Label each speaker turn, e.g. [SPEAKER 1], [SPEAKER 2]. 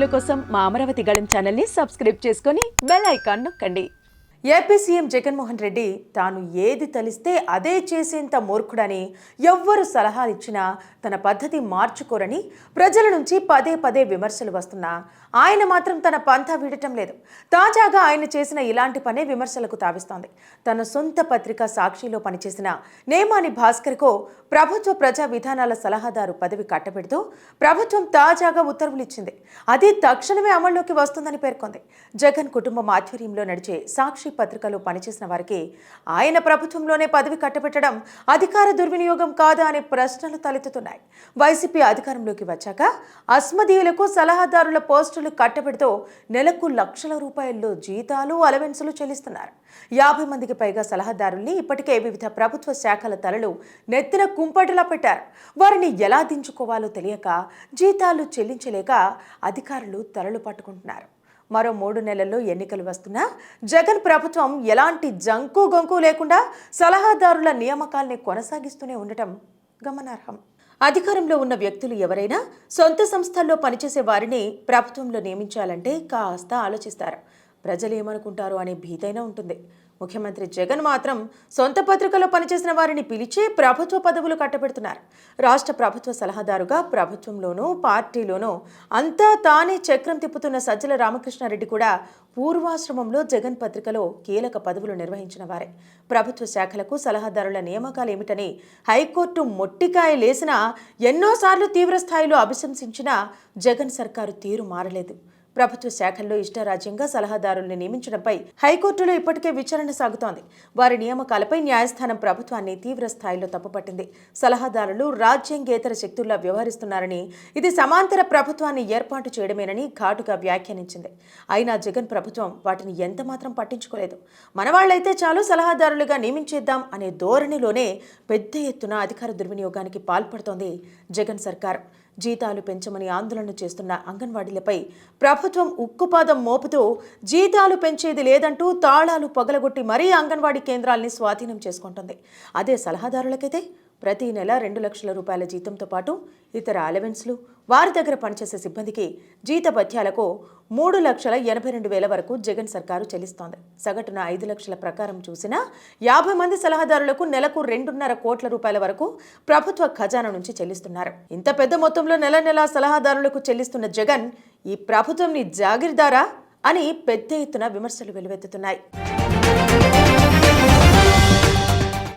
[SPEAKER 1] వీడియోల కోసం మా అమరావతి గళం ఛానల్ని సబ్స్క్రైబ్ చేసుకొని బెల్ ఐకాన్ నొక్కండి. ఏపీ సీఎం జగన్మోహన్ రెడ్డి తాను ఏది తలిస్తే అదే చేసేంత మూర్ఖుడని ఎవ్వరు సలహాలు ఇచ్చినా తన పద్ధతి మార్చుకోరని ప్రజల నుంచి పదే పదే విమర్శలు వస్తున్నా ఆయన మాత్రం తన పంథా వీడటం లేదు. తాజాగా ఆయన చేసిన ఇలాంటి పనే విమర్శలకు తావిస్తోంది. తన సొంత పత్రిక సాక్షిలో పనిచేసిన నేమాని భాస్కర్కు ప్రభుత్వ ప్రజా విధానాల సలహాదారు పదవి కట్టబెడుతూ ప్రభుత్వం తాజాగా ఉత్తర్వులు ఇచ్చింది. అది తక్షణమే అమల్లోకి వస్తుందని పేర్కొంది. జగన్ కుటుంబం ఆధ్వర్యంలో నడిచే సాక్షి పత్రికలో పనిచేసిన వారికి ఆయన ప్రభుత్వంలోనే పదవి కట్టబెట్టడం అధికార దుర్వినియోగం కాదా అనే ప్రశ్నలు తలెత్తుతున్నాయి. వైసీపీ అధికారంలోకి వచ్చాక అస్మదీయులకు సలహాదారుల పోస్టులు కట్టబెడుతూ నెలకు లక్షల రూపాయల్లో జీతాలు అలవెన్సులు చెల్లిస్తున్నారు. 50 మందికి పైగా సలహాదారుల్ని ఇప్పటికే వివిధ ప్రభుత్వ శాఖల తలలు నెత్తిన కుంపటిలా పెట్టారు. వారిని ఎలా దించుకోవాలో తెలియక జీతాలు చెల్లించలేక అధికారులు తలలు పట్టుకుంటున్నారు. మరో 3 నెలల్లో ఎన్నికలు వస్తున్నా జగన్ ప్రభుత్వం ఎలాంటి జంకు గొంకు లేకుండా సలహాదారుల నియామకాల్ని కొనసాగిస్తూనే ఉండటం గమనార్హం. అధికారంలో ఉన్న వ్యక్తులు ఎవరైనా సొంత సంస్థల్లో పనిచేసే వారిని ప్రభుత్వంలో నియమించాలంటే కాస్త ఆలోచిస్తారు. ప్రజలు ఏమనుకుంటారో అనే భీతైనా ఉంటుంది. ముఖ్యమంత్రి జగన్ మాత్రం సొంత పత్రికలో పనిచేసిన వారిని పిలిచి ప్రభుత్వ పదవులు కట్టబెడుతున్నారు. రాష్ట్ర ప్రభుత్వ సలహాదారుగా ప్రభుత్వంలోనూ పార్టీలోనూ అంతా తానే చక్రం తిప్పుతున్న సజ్జల రామకృష్ణారెడ్డి కూడా పూర్వాశ్రమంలో జగన్ పత్రికలో కీలక పదవులు నిర్వహించిన వారే. ప్రభుత్వ శాఖలకు సలహాదారుల నియామకాలు ఏమిటని హైకోర్టు మొట్టికాయలేసినా ఎన్నోసార్లు తీవ్రస్థాయిలో అభిశంసించినా జగన్ సర్కారు తీరు మారలేదు. ప్రభుత్వ శాఖల్లో ఇష్టారాజ్యంగా సలహాదారుల్ని నియమించడంపై హైకోర్టులో ఇప్పటికే విచారణ సాగుతోంది. వారి నియామకాలపై న్యాయస్థానం ప్రభుత్వాన్ని తీవ్ర స్థాయిలో తప్పుపట్టింది. సలహాదారులు రాజ్యాంగేతర శక్తుల్లా వ్యవహరిస్తున్నారని, ఇది సమాంతర ప్రభుత్వాన్ని ఏర్పాటు చేయడమేనని ఘాటుగా వ్యాఖ్యానించింది. అయినా జగన్ ప్రభుత్వం వాటిని ఎంతమాత్రం పట్టించుకోలేదు. మనవాళ్లైతే చాలు సలహాదారులుగా నియమించేద్దాం అనే ధోరణిలోనే పెద్ద ఎత్తున అధికార దుర్వినియోగానికి పాల్పడుతోంది జగన్ సర్కార్. జీతాలు పెంచమని ఆందోళన చేస్తున్న అంగన్వాడీలపై ప్రభుత్వం ఉక్కుపాదం మోపుతూ జీతాలు పెంచేది లేదంటూ తాళాలు పగలగొట్టి మరీ అంగన్వాడీ కేంద్రాల్ని స్వాధీనం చేసుకుంటుంది. అదే సలహాదారులకైతే ప్రతి నెల 2 లక్షల రూపాయల జీతంతో పాటు ఇతర అలవెన్స్లు, వారి దగ్గర పనిచేసే సిబ్బందికి జీతభత్యాలకు 3,82,000 వరకు జగన్ సర్కారు చెల్లిస్తోంది. సగటున 5 లక్షల ప్రకారం చూసినా 50 మంది సలహాదారులకు నెలకు 2.5 కోట్ల రూపాయల వరకు ప్రభుత్వ ఖజానా నుంచి చెల్లిస్తున్నారు. ఇంత పెద్ద మొత్తంలో నెల సలహాదారులకు చెల్లిస్తున్న జగన్ ఈ ప్రభుత్వంని జాగీర్దారా అని పెద్ద ఎత్తున విమర్శలు వెలువెత్తుతున్నాయి.